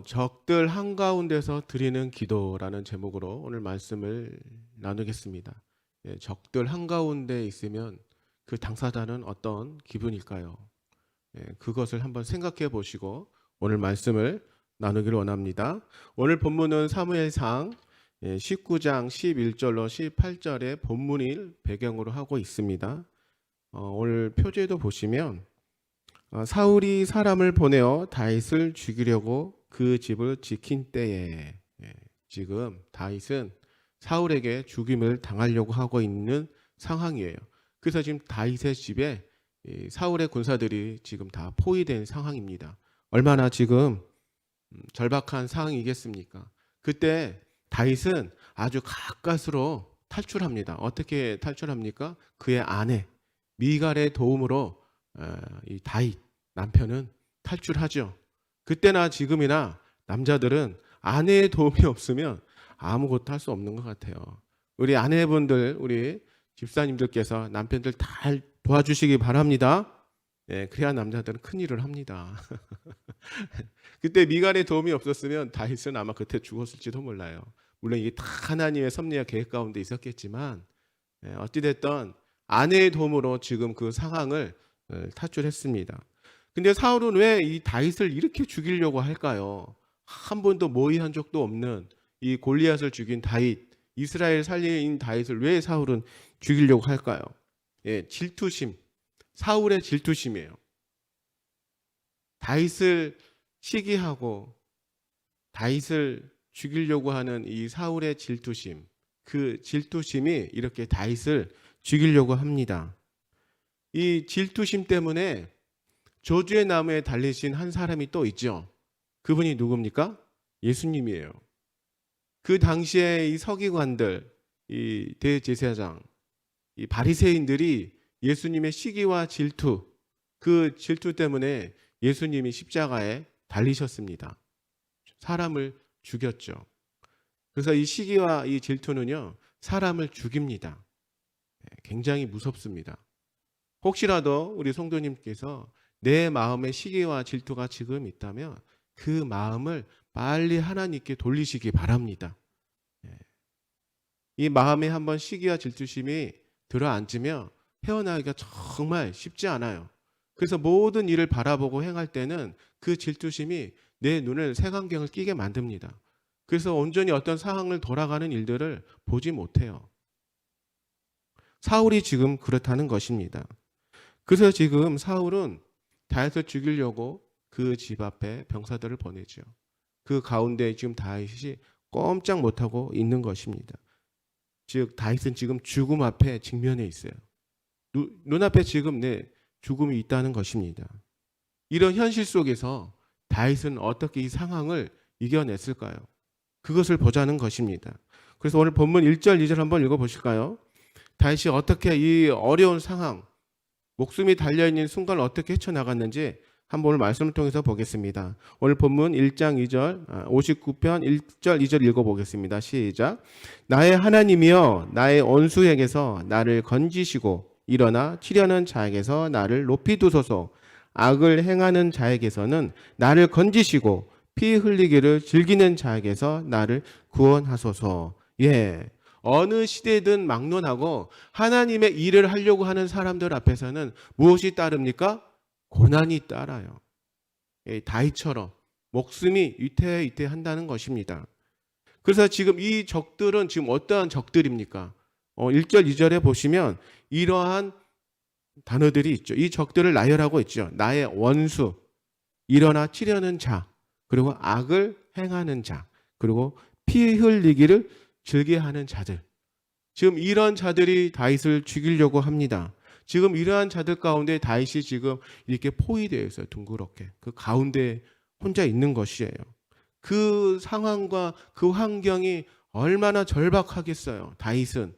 적들 한가운데서 드리는 기도라는 제목으로 오늘 말씀을 나누겠습니다. 예, 적들 한가운데 있으면 그 당사자는 어떤 기분일까요? 예, 그것을 한번 생각해 보시고 오늘 말씀을 나누기를 원합니다. 오늘 본문은 사무엘상 19장 11절로 18절의 본문을 배경으로 하고 있습니다. 오늘 표제도 보시면 사울이 사람을 보내어 다윗을 죽이려고 그 집을 지킨 때에, 지금 다윗은 사울에게 죽임을 당하려고 하고 있는 상황이에요. 그래서 지금 다윗의 집에 사울의 군사들이 지금 다 포위된 상황입니다. 얼마나 지금 절박한 상황이겠습니까? 그때 다윗은 아주 가까스로 탈출합니다. 어떻게 탈출합니까? 그의 아내 미갈의 도움으로 이 다윗 남편은 탈출하죠. 그때나 지금이나 남자들은 아내의 도움이 없으면 아무것도 할 수 없는 것 같아요. 우리 아내분들, 우리 집사님들께서 남편들 다 도와주시기 바랍니다. 예, 그래야 남자들은 큰일을 합니다. 그때 미갈의 도움이 없었으면 다윗은 아마 그때 죽었을지도 몰라요. 물론 이게 다 하나님의 섭리와 계획 가운데 있었겠지만 어찌됐든 아내의 도움으로 지금 그 상황을 탈출했습니다. 근데 사울은 왜 이 다윗을 이렇게 죽이려고 할까요? 한 번도 모의한 적도 없는 이 골리앗을 죽인 다윗, 이스라엘 살린 다윗을 왜 사울은 죽이려고 할까요? 예, 질투심, 사울의 질투심이에요. 다윗을 시기하고 다윗을 죽이려고 하는 이 사울의 질투심, 그 질투심이 이렇게 다윗을 죽이려고 합니다. 이 질투심 때문에 저주의 나무에 달리신 한 사람이 또 있죠. 그분이 누굽니까? 예수님이에요. 그 당시에 이 서기관들, 이 대제사장, 이 바리새인들이 예수님의 시기와 질투, 그 질투 때문에 예수님이 십자가에 달리셨습니다. 사람을 죽였죠. 그래서 이 시기와 이 질투는요, 사람을 죽입니다. 굉장히 무섭습니다. 혹시라도 우리 성도님께서 내 마음에 시기와 질투가 지금 있다면 그 마음을 빨리 하나님께 돌리시기 바랍니다. 이 마음에 한번 시기와 질투심이 들어앉으면 헤어나기가 정말 쉽지 않아요. 그래서 모든 일을 바라보고 행할 때는 그 질투심이 내 눈을 색안경을 끼게 만듭니다. 그래서 온전히 어떤 상황을 돌아가는 일들을 보지 못해요. 사울이 지금 그렇다는 것입니다. 그래서 지금 사울은 다윗을 죽이려고 그 집 앞에 병사들을 보내죠. 그 가운데 지금 다윗이 꼼짝 못하고 있는 것입니다. 즉 다윗은 지금 죽음 앞에 직면해 있어요. 눈앞에 지금 내 죽음이 있다는 것입니다. 이런 현실 속에서 다윗은 어떻게 이 상황을 이겨냈을까요? 그것을 보자는 것입니다. 그래서 오늘 본문 1절, 2절 한번 읽어보실까요? 다윗이 어떻게 이 어려운 상황, 목숨이 달려있는 순간을 어떻게 헤쳐나갔는지 한번 오늘 말씀을 통해서 보겠습니다. 오늘 본문 1장 2절, 59편 1절 2절 읽어보겠습니다. 시작. 나의 하나님이여 나의 원수에게서 나를 건지시고 일어나 치려는 자에게서 나를 높이 두소서. 악을 행하는 자에게서는 나를 건지시고 피 흘리기를 즐기는 자에게서 나를 구원하소서. 예. 어느 시대든 막론하고 하나님의 일을 하려고 하는 사람들 앞에서는 무엇이 따릅니까? 고난이 따라요. 다윗처럼 목숨이 위태위태한다는 것입니다. 그래서 지금 이 적들은 지금 어떠한 적들입니까? 1절, 2절에 보시면 이러한 단어들이 있죠. 이 적들을 나열하고 있죠. 나의 원수, 일어나 치려는 자, 그리고 악을 행하는 자, 그리고 피 흘리기를 즐겨하는 자들. 지금 이런 자들이 다윗을 죽이려고 합니다. 지금 이러한 자들 가운데 다윗이 지금 이렇게 포위되어 있어요. 둥그렇게. 그 가운데 혼자 있는 것이에요. 그 상황과 그 환경이 얼마나 절박하겠어요. 다윗은.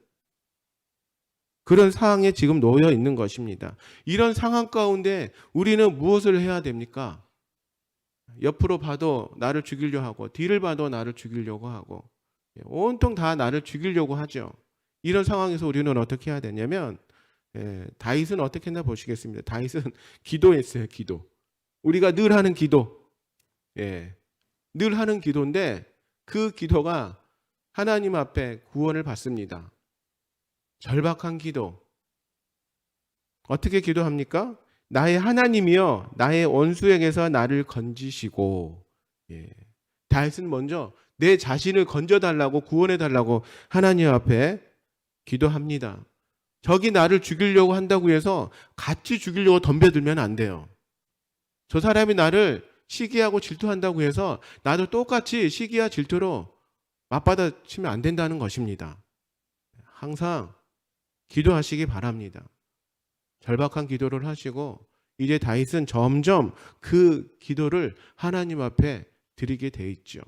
그런 상황에 지금 놓여 있는 것입니다. 이런 상황 가운데 우리는 무엇을 해야 됩니까? 옆으로 봐도 나를 죽이려고 하고 뒤를 봐도 나를 죽이려고 하고 온통 다 나를 죽이려고 하죠. 이런 상황에서 우리는 어떻게 해야 되냐면 다윗은 어떻게 했나 보시겠습니다. 다윗은 기도했어요. 기도. 우리가 늘 하는 기도. 예. 늘 하는 기도인데 그 기도가 하나님 앞에 구원을 받습니다. 절박한 기도. 어떻게 기도합니까? 나의 하나님이여 나의 원수에게서 나를 건지시고. 예. 다윗은 먼저 내 자신을 건져달라고 구원해달라고 하나님 앞에 기도합니다. 적이 나를 죽이려고 한다고 해서 같이 죽이려고 덤벼들면 안 돼요. 저 사람이 나를 시기하고 질투한다고 해서 나도 똑같이 시기와 질투로 맞받아치면 안 된다는 것입니다. 항상 기도하시기 바랍니다. 절박한 기도를 하시고 이제 다윗은 점점 그 기도를 하나님 앞에 드리게 돼 있죠.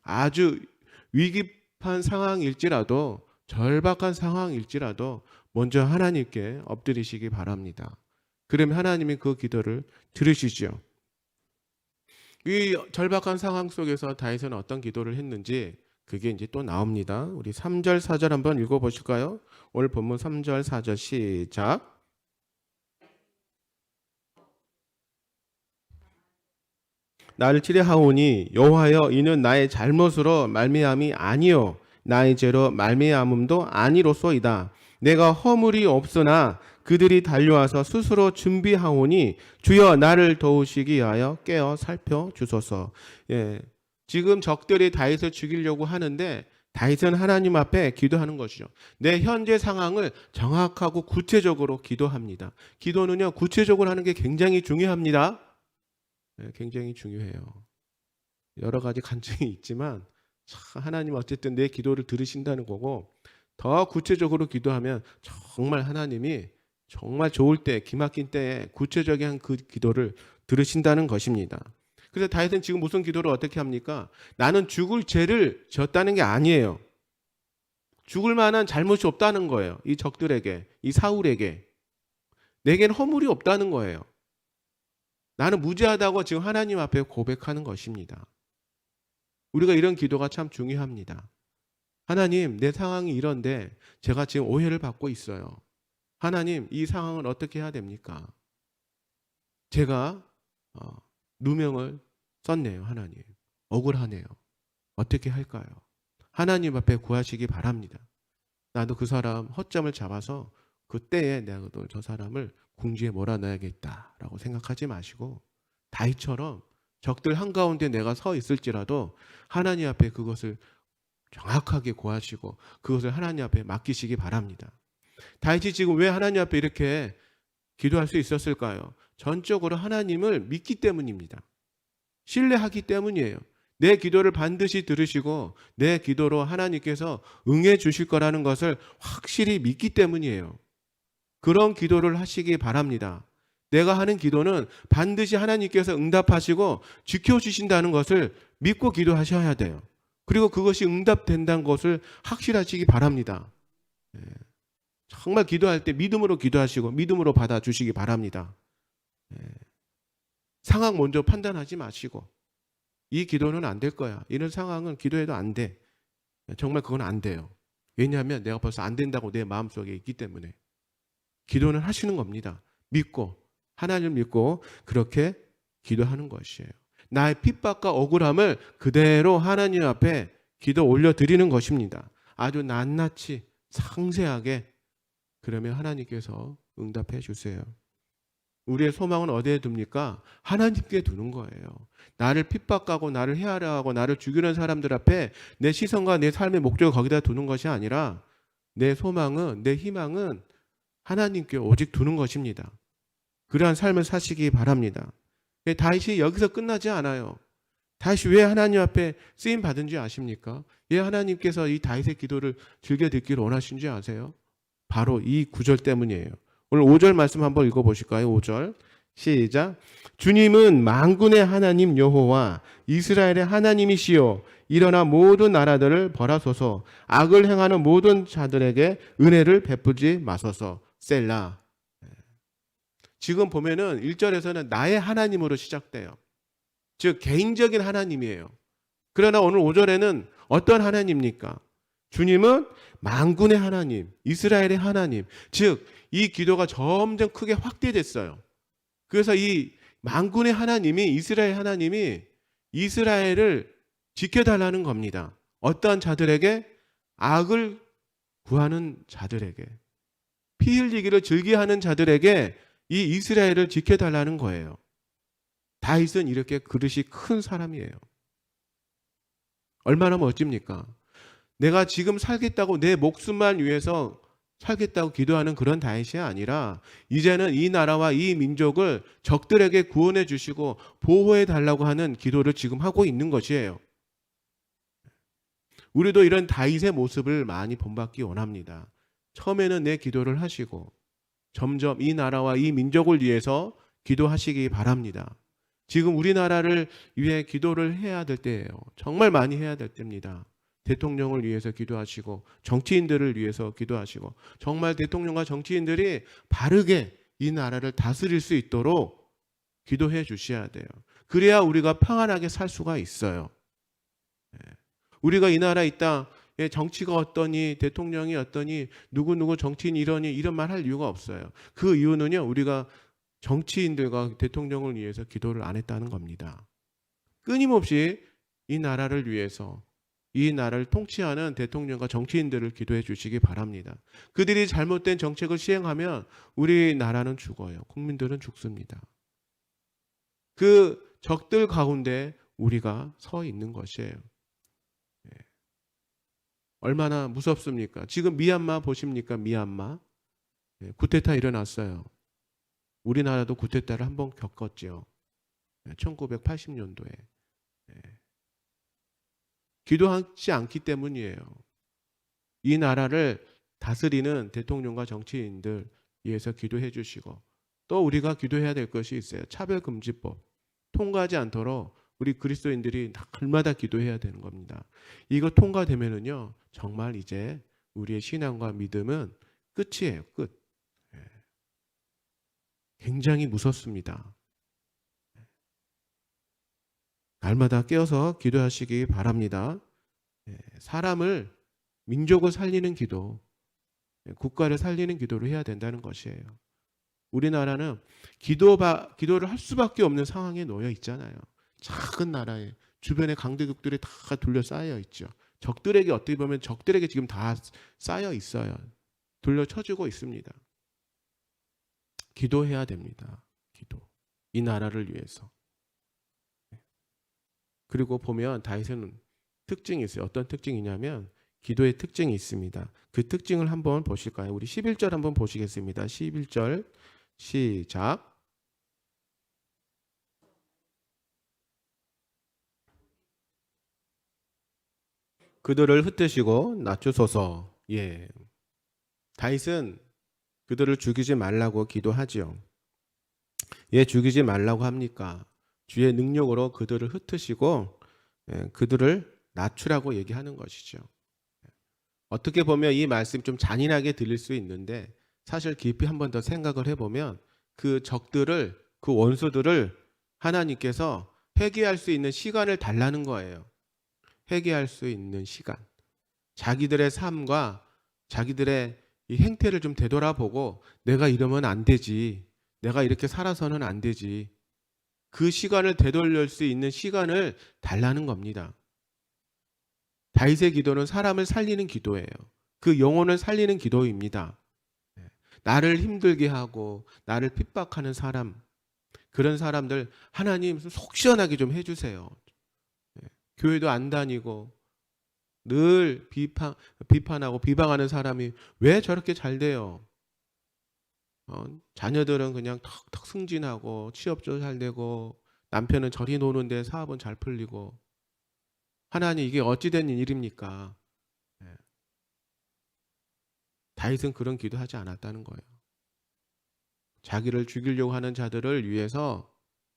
아주 위급한 상황일지라도 절박한 상황일지라도 먼저 하나님께 엎드리시기 바랍니다. 그러면 하나님이 그 기도를 들으시죠. 이 절박한 상황 속에서 다윗은 어떤 기도를 했는지 그게 이제 또 나옵니다. 우리 3절 4절 한번 읽어보실까요? 오늘 본문 3절 4절 시작. 나를 치려하오니 여호와여 이는 나의 잘못으로 말미암이 아니요 나의 죄로 말미암음도 아니로소이다. 내가 허물이 없으나 그들이 달려와서 스스로 준비하오니 주여 나를 도우시기 위하여 깨어 살펴주소서. 예, 지금 적들이 다윗을 죽이려고 하는데 다윗은 하나님 앞에 기도하는 것이죠. 내 현재 상황을 정확하고 구체적으로 기도합니다. 기도는요 구체적으로 하는 게 굉장히 중요합니다. 굉장히 중요해요. 여러 가지 간증이 있지만 하나님 어쨌든 내 기도를 들으신다는 거고 더 구체적으로 기도하면 정말 하나님이 정말 좋을 때 기막힌 때에 구체적인 그 기도를 들으신다는 것입니다. 그래서 다윗은 지금 무슨 기도를 어떻게 합니까? 나는 죽을 죄를 지었다는 게 아니에요. 죽을 만한 잘못이 없다는 거예요. 이 적들에게, 이 사울에게. 내겐 허물이 없다는 거예요. 나는 무죄하다고 지금 하나님 앞에 고백하는 것입니다. 우리가 이런 기도가 참 중요합니다. 하나님, 내 상황이 이런데 제가 지금 오해를 받고 있어요. 하나님, 이 상황을 어떻게 해야 됩니까? 제가 누명을 썼네요. 하나님, 억울하네요. 어떻게 할까요? 하나님 앞에 구하시기 바랍니다. 나도 그 사람 허점을 잡아서 그때에 내가 저 사람을 궁지에 몰아넣어야겠다라고 생각하지 마시고 다윗처럼 적들 한가운데 내가 서 있을지라도 하나님 앞에 그것을 정확하게 고하시고 그것을 하나님 앞에 맡기시기 바랍니다. 다윗이 지금 왜 하나님 앞에 이렇게 기도할 수 있었을까요? 전적으로 하나님을 믿기 때문입니다. 신뢰하기 때문이에요. 내 기도를 반드시 들으시고 내 기도로 하나님께서 응해 주실 거라는 것을 확실히 믿기 때문이에요. 그런 기도를 하시기 바랍니다. 내가 하는 기도는 반드시 하나님께서 응답하시고 지켜주신다는 것을 믿고 기도하셔야 돼요. 그리고 그것이 응답된다는 것을 확실하시기 바랍니다. 정말 기도할 때 믿음으로 기도하시고 믿음으로 받아주시기 바랍니다. 상황 먼저 판단하지 마시고 이 기도는 안 될 거야. 이런 상황은 기도해도 안 돼. 정말 그건 안 돼요. 왜냐하면 내가 벌써 안 된다고 내 마음속에 있기 때문에. 기도는 하시는 겁니다. 믿고 하나님을 믿고 그렇게 기도하는 것이에요. 나의 핍박과 억울함을 그대로 하나님 앞에 기도 올려드리는 것입니다. 아주 낱낱이 상세하게 그러면 하나님께서 응답해 주세요. 우리의 소망은 어디에 둡니까? 하나님께 두는 거예요. 나를 핍박하고 나를 해하려 하고 나를 죽이는 사람들 앞에 내 시선과 내 삶의 목적을 거기다 두는 것이 아니라 내 소망은 내 희망은 하나님께 오직 두는 것입니다. 그러한 삶을 사시기 바랍니다. 다윗이 여기서 끝나지 않아요. 다윗이 왜 하나님 앞에 쓰임 받은 줄 아십니까? 왜 하나님께서 이 다윗의 기도를 즐겨 듣기를 원하신 줄 아세요? 바로 이 구절 때문이에요. 오늘 5절 말씀 한번 읽어보실까요? 5절 시작. 주님은 만군의 하나님 여호와 이스라엘의 하나님이시요 일어나 모든 나라들을 벌하소서 악을 행하는 모든 자들에게 은혜를 베푸지 마소서. 셀라. 지금 보면은 1절에서는 나의 하나님으로 시작돼요. 즉 개인적인 하나님이에요. 그러나 오늘 5절에는 어떤 하나님입니까? 주님은 만군의 하나님, 이스라엘의 하나님. 즉 이 기도가 점점 크게 확대됐어요. 그래서 이 만군의 하나님이 이스라엘 하나님이 이스라엘을 지켜달라는 겁니다. 어떠한 자들에게? 악을 구하는 자들에게, 피 흘리기를 즐겨하는 자들에게 이 이스라엘을 지켜달라는 거예요. 다윗은 이렇게 그릇이 큰 사람이에요. 얼마나 멋집니까? 내가 지금 살겠다고 내 목숨만 위해서 살겠다고 기도하는 그런 다윗이 아니라 이제는 이 나라와 이 민족을 적들에게 구원해 주시고 보호해 달라고 하는 기도를 지금 하고 있는 것이에요. 우리도 이런 다윗의 모습을 많이 본받기 원합니다. 처음에는 내 기도를 하시고 점점 이 나라와 이 민족을 위해서 기도하시기 바랍니다. 지금 우리나라를 위해 기도를 해야 될 때예요. 정말 많이 해야 될 때입니다. 대통령을 위해서 기도하시고 정치인들을 위해서 기도하시고 정말 대통령과 정치인들이 바르게 이 나라를 다스릴 수 있도록 기도해 주셔야 돼요. 그래야 우리가 평안하게 살 수가 있어요. 우리가 이 나라에 있다 정치가 어떠니 대통령이 어떠니 누구 정치인이 이러니 이런 말 할 이유가 없어요. 그 이유는요, 우리가 정치인들과 대통령을 위해서 기도를 안 했다는 겁니다. 끊임없이 이 나라를 위해서 이 나라를 통치하는 대통령과 정치인들을 기도해 주시기 바랍니다. 그들이 잘못된 정책을 시행하면 우리나라는 죽어요. 국민들은 죽습니다. 그 적들 가운데 우리가 서 있는 것이에요. 얼마나 무섭습니까? 지금 미얀마 보십니까? 미얀마 쿠데타 일어났어요. 우리나라도 쿠데타를 한번 겪었죠. 1980년도에. 기도하지 않기 때문이에요. 이 나라를 다스리는 대통령과 정치인들 위해서 기도해 주시고 또 우리가 기도해야 될 것이 있어요. 차별금지법 통과하지 않도록 우리 그리스도인들이 날마다 기도해야 되는 겁니다. 이거 통과되면은요, 정말 이제 우리의 신앙과 믿음은 끝이에요. 끝. 굉장히 무섭습니다. 날마다 깨어서 기도하시기 바랍니다. 사람을, 민족을 살리는 기도, 국가를 살리는 기도를 해야 된다는 것이에요. 우리나라는 기도를 할 수밖에 없는 상황에 놓여 있잖아요. 작은 나라에 주변에 강대국들이 다 둘러싸여 있죠. 적들에게 어떻게 보면 적들에게 지금 다 쌓여 있어요. 둘러쳐지고 있습니다. 기도해야 됩니다. 기도. 이 나라를 위해서. 그리고 보면 다윗은 특징이 있어요. 어떤 특징이냐면 기도의 특징이 있습니다. 그 특징을 한번 보실까요? 우리 11절 한번 보시겠습니다. 11절 시작. 그들을 흩으시고 낮추소서. 예. 다윗은 그들을 죽이지 말라고 기도하지요. 예, 죽이지 말라고 합니까? 주의 능력으로 그들을 흩으시고 그들을 낮추라고 얘기하는 것이죠. 어떻게 보면 이 말씀 좀 잔인하게 들릴 수 있는데 사실 깊이 한 번 더 생각을 해보면 그 적들을, 그 원수들을 하나님께서 회개할 수 있는 시간을 달라는 거예요. 회개할 수 있는 시간. 자기들의 삶과 자기들의 이 행태를 좀 되돌아보고 내가 이러면 안 되지. 내가 이렇게 살아서는 안 되지. 그 시간을 되돌릴 수 있는 시간을 달라는 겁니다. 다윗의 기도는 사람을 살리는 기도예요. 그 영혼을 살리는 기도입니다. 나를 힘들게 하고 나를 핍박하는 사람, 그런 사람들 하나님 속 시원하게 좀 해주세요. 교회도 안 다니고 늘 비판하고 비방하는 사람이 왜 저렇게 잘 돼요? 자녀들은 그냥 턱턱 승진하고 취업도 잘 되고 남편은 저리 노는데 사업은 잘 풀리고 하나님 이게 어찌 된 일입니까? 다윗은 그런 기도하지 않았다는 거예요. 자기를 죽이려고 하는 자들을 위해서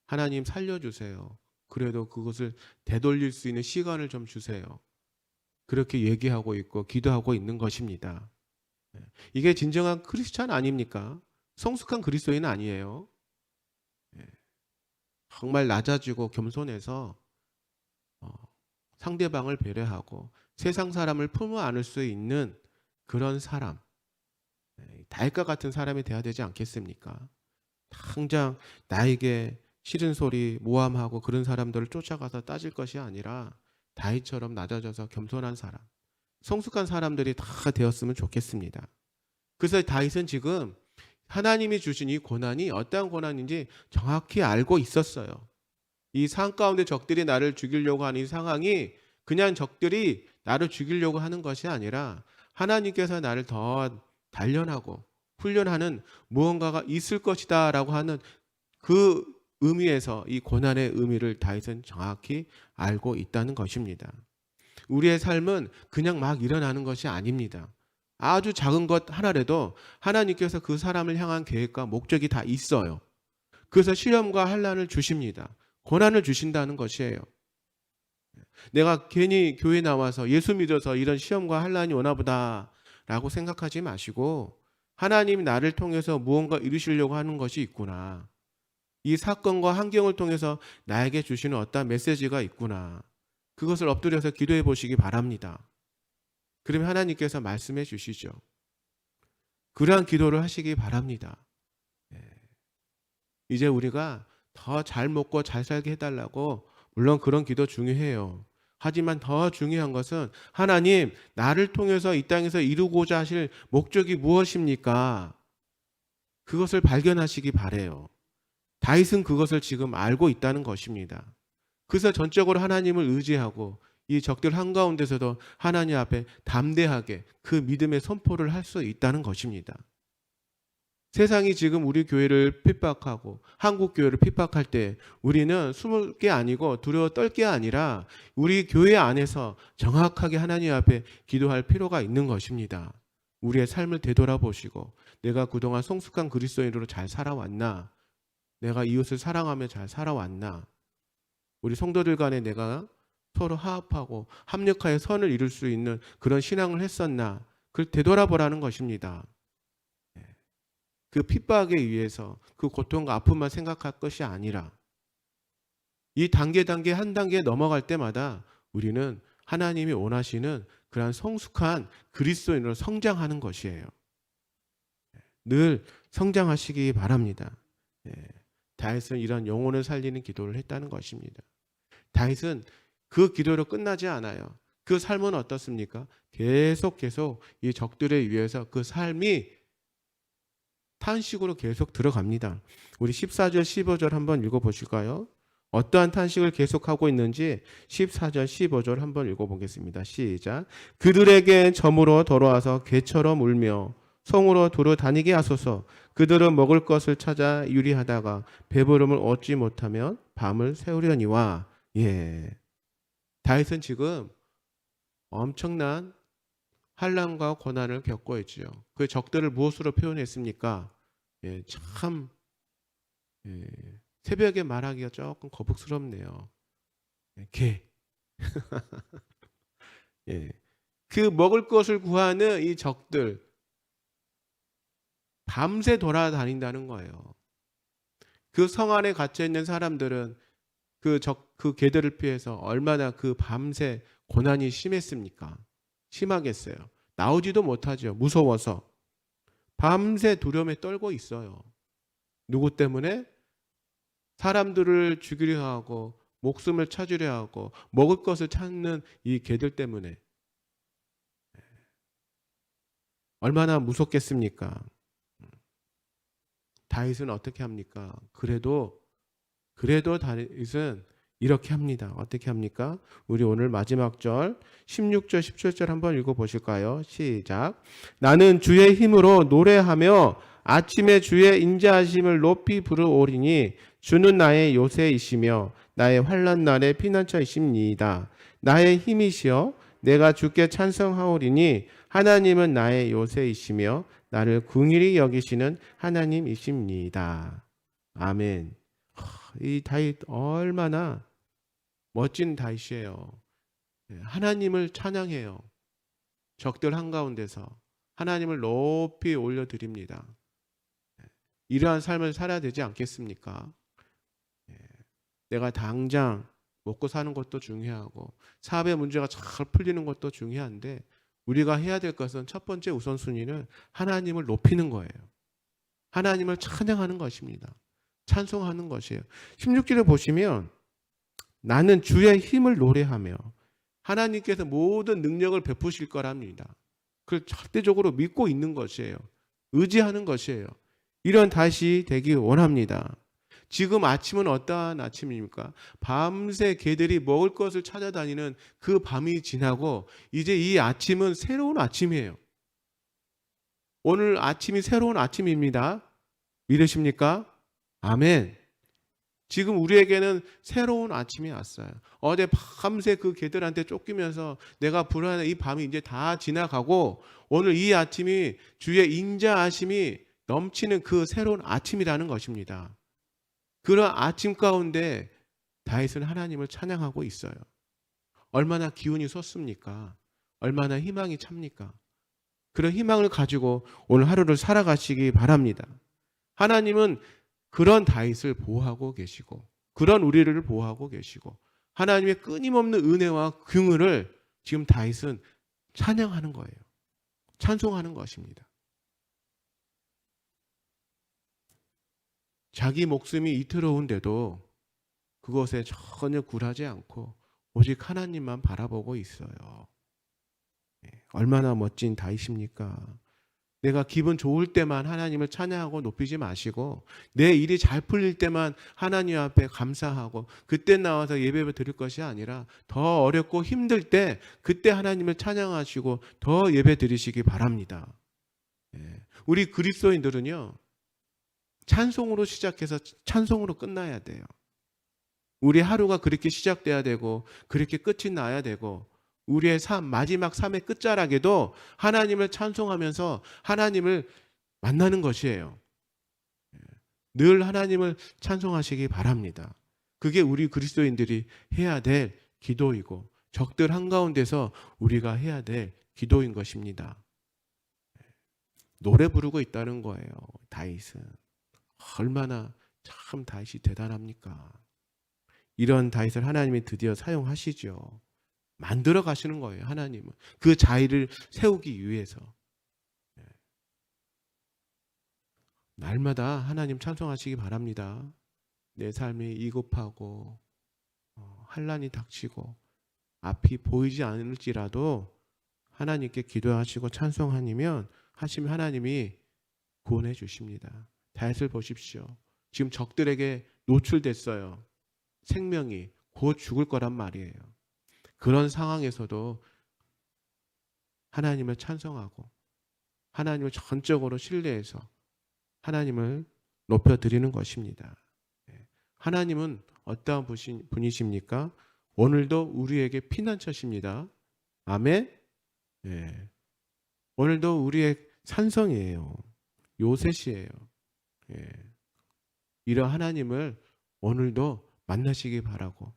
하나님 살려주세요. 그래도 그것을 되돌릴 수 있는 시간을 좀 주세요. 그렇게 얘기하고 있고 기도하고 있는 것입니다. 이게 진정한 크리스찬 아닙니까? 성숙한 그리스도인 아니에요. 정말 낮아지고 겸손해서 상대방을 배려하고 세상 사람을 품어 안을 수 있는 그런 사람, 다윗과 같은 사람이 돼야 되지 않겠습니까? 당장 나에게 싫은 소리 모함하고 그런 사람들을 쫓아가서 따질 것이 아니라 다윗처럼 낮아져서 겸손한 사람, 성숙한 사람들이 다 되었으면 좋겠습니다. 그래서 다윗은 지금 하나님이 주신 이 고난이 어떠한 고난인지 정확히 알고 있었어요. 이 상 가운데 적들이 나를 죽이려고 하는 이 상황이 그냥 적들이 나를 죽이려고 하는 것이 아니라 하나님께서 나를 더 단련하고 훈련하는 무언가가 있을 것이다 라고 하는 그 의미에서 이 고난의 의미를 다윗은 정확히 알고 있다는 것입니다. 우리의 삶은 그냥 막 일어나는 것이 아닙니다. 아주 작은 것 하나라도 하나님께서 그 사람을 향한 계획과 목적이 다 있어요. 그래서 시험과 환난을 주십니다. 고난을 주신다는 것이에요. 내가 괜히 교회 나와서 예수 믿어서 이런 시험과 환난이 오나 보다 라고 생각하지 마시고 하나님이 나를 통해서 무언가 이루시려고 하는 것이 있구나. 이 사건과 환경을 통해서 나에게 주시는 어떤 메시지가 있구나. 그것을 엎드려서 기도해 보시기 바랍니다. 그러면 하나님께서 말씀해 주시죠. 그러한 기도를 하시기 바랍니다. 이제 우리가 더 잘 먹고 잘 살게 해달라고 물론 그런 기도 중요해요. 하지만 더 중요한 것은 하나님 나를 통해서 이 땅에서 이루고자 하실 목적이 무엇입니까? 그것을 발견하시기 바라요. 다윗은 그것을 지금 알고 있다는 것입니다. 그래서 전적으로 하나님을 의지하고 이 적들 한가운데서도 하나님 앞에 담대하게 그 믿음의 선포를 할 수 있다는 것입니다. 세상이 지금 우리 교회를 핍박하고 한국 교회를 핍박할 때 우리는 숨을 게 아니고 두려워 떨 게 아니라 우리 교회 안에서 정확하게 하나님 앞에 기도할 필요가 있는 것입니다. 우리의 삶을 되돌아보시고 내가 그동안 성숙한 그리스도인으로 잘 살아왔나? 내가 이웃을 사랑하며 잘 살아왔나? 우리 성도들 간에 내가 서로 화합하고 합력하여 선을 이룰 수 있는 그런 신앙을 했었나? 그걸 되돌아보라는 것입니다. 그 핍박에 의해서 그 고통과 아픔만 생각할 것이 아니라 이 단계 한 단계 넘어갈 때마다 우리는 하나님이 원하시는 그러한 성숙한 그리스도인으로 성장하는 것이에요. 늘 성장하시기 바랍니다. 다윗은 이런 영혼을 살리는 기도를 했다는 것입니다. 다윗은 그 기도로 끝나지 않아요. 그 삶은 어떻습니까? 계속 이 적들에 의해서 그 삶이 탄식으로 계속 들어갑니다. 우리 14절 15절 한번 읽어보실까요? 어떠한 탄식을 계속하고 있는지 14절 15절 한번 읽어보겠습니다. 시작. 그들에게 점으로 돌아와서 개처럼 울며 성으로 두루 다니게 하소서. 그들은 먹을 것을 찾아 유리하다가 배부름을 얻지 못하면 밤을 새우려니와. 다윗은 지금 엄청난 환난과 고난을 겪고 있지요. 그 적들을 무엇으로 표현했습니까? 참 새벽에 말하기가 조금 거북스럽네요. 개. 그 먹을 것을 구하는 이 적들 밤새 돌아다닌다는 거예요. 그 성 안에 갇혀 있는 사람들은 그 개들을 피해서 얼마나 그 밤새 고난이 심했습니까? 심하겠어요. 나오지도 못하죠. 무서워서. 밤새 두려움에 떨고 있어요. 누구 때문에? 사람들을 죽이려 하고 목숨을 찾으려 하고 먹을 것을 찾는 이 개들 때문에. 얼마나 무섭겠습니까? 다윗은 어떻게 합니까? 그래도 다윗은 이렇게 합니다. 어떻게 합니까? 우리 오늘 마지막 절 16절 17절 한번 읽어보실까요? 시작. 나는 주의 힘으로 노래하며 아침에 주의 인자하심을 높이 부르오리니 주는 나의 요새이시며 나의 환난 날의 피난처이십니다. 나의 힘이시여 내가 주께 찬송하오리니 하나님은 나의 요새이시며 나를 긍휼히 여기시는 하나님이십니다. 아멘. 이 다윗 얼마나 멋진 다윗이에요. 하나님을 찬양해요. 적들 한가운데서 하나님을 높이 올려드립니다. 이러한 삶을 살아야 되지 않겠습니까? 내가 당장 먹고 사는 것도 중요하고 사업의 문제가 잘 풀리는 것도 중요한데 우리가 해야 될 것은 첫 번째 우선순위는 하나님을 높이는 거예요. 하나님을 찬양하는 것입니다. 찬송하는 것이에요. 16절에 보시면 나는 주의 힘을 노래하며 하나님께서 모든 능력을 베푸실 거랍니다. 그걸 절대적으로 믿고 있는 것이에요. 의지하는 것이에요. 이런 다시 되기 원합니다. 지금 아침은 어떠한 아침입니까? 밤새 개들이 먹을 것을 찾아다니는 그 밤이 지나고 이제 이 아침은 새로운 아침이에요. 오늘 아침이 새로운 아침입니다. 믿으십니까? 아멘. 지금 우리에게는 새로운 아침이 왔어요. 어제 밤새 그 개들한테 쫓기면서 내가 불안해 이 밤이 이제 다 지나가고 오늘 이 아침이 주의 인자하심이 넘치는 그 새로운 아침이라는 것입니다. 그런 아침 가운데 다윗은 하나님을 찬양하고 있어요. 얼마나 기운이 솟습니까? 얼마나 희망이 찹니까? 그런 희망을 가지고 오늘 하루를 살아가시기 바랍니다. 하나님은 그런 다윗을 보호하고 계시고 그런 우리를 보호하고 계시고 하나님의 끊임없는 은혜와 긍휼을 지금 다윗은 찬양하는 거예요. 찬송하는 것입니다. 자기 목숨이 이태로운데도 그것에 전혀 굴하지 않고 오직 하나님만 바라보고 있어요. 얼마나 멋진 다윗입니까? 내가 기분 좋을 때만 하나님을 찬양하고 높이지 마시고 내 일이 잘 풀릴 때만 하나님 앞에 감사하고 그때 나와서 예배 드릴 것이 아니라 더 어렵고 힘들 때 그때 하나님을 찬양하시고 더 예배 드리시기 바랍니다. 우리 그리스도인들은요. 찬송으로 시작해서 찬송으로 끝나야 돼요. 우리 하루가 그렇게 시작돼야 되고 그렇게 끝이 나야 되고 우리의 삶, 마지막 삶의 끝자락에도 하나님을 찬송하면서 하나님을 만나는 것이에요. 늘 하나님을 찬송하시기 바랍니다. 그게 우리 그리스도인들이 해야 될 기도이고 적들 한가운데서 우리가 해야 될 기도인 것입니다. 노래 부르고 있다는 거예요. 다윗은. 얼마나 참 다윗이 대단합니까? 이런 다윗을 하나님이 드디어 사용하시죠. 만들어 가시는 거예요. 하나님은. 그 자의를 세우기 위해서. 날마다 하나님 찬송하시기 바랍니다. 내 삶이 이급하고 환난이 닥치고 앞이 보이지 않을지라도 하나님께 기도하시고 찬송하시면 하나님이 구원해 주십니다. 다윗을 보십시오. 지금 적들에게 노출됐어요. 생명이 곧 죽을 거란 말이에요. 그런 상황에서도 하나님을 찬송하고 하나님을 전적으로 신뢰해서 하나님을 높여드리는 것입니다. 하나님은 어떠한 분이십니까? 오늘도 우리에게 피난처십니다. 아멘? 오늘도 우리의 산성이에요. 요새시예요. 이런 하나님을 오늘도 만나시기 바라고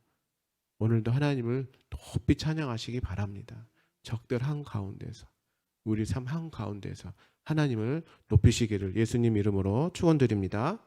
오늘도 하나님을 높이 찬양하시기 바랍니다. 적들 한가운데서 우리 삶 한가운데서 하나님을 높이시기를 예수님 이름으로 축원드립니다.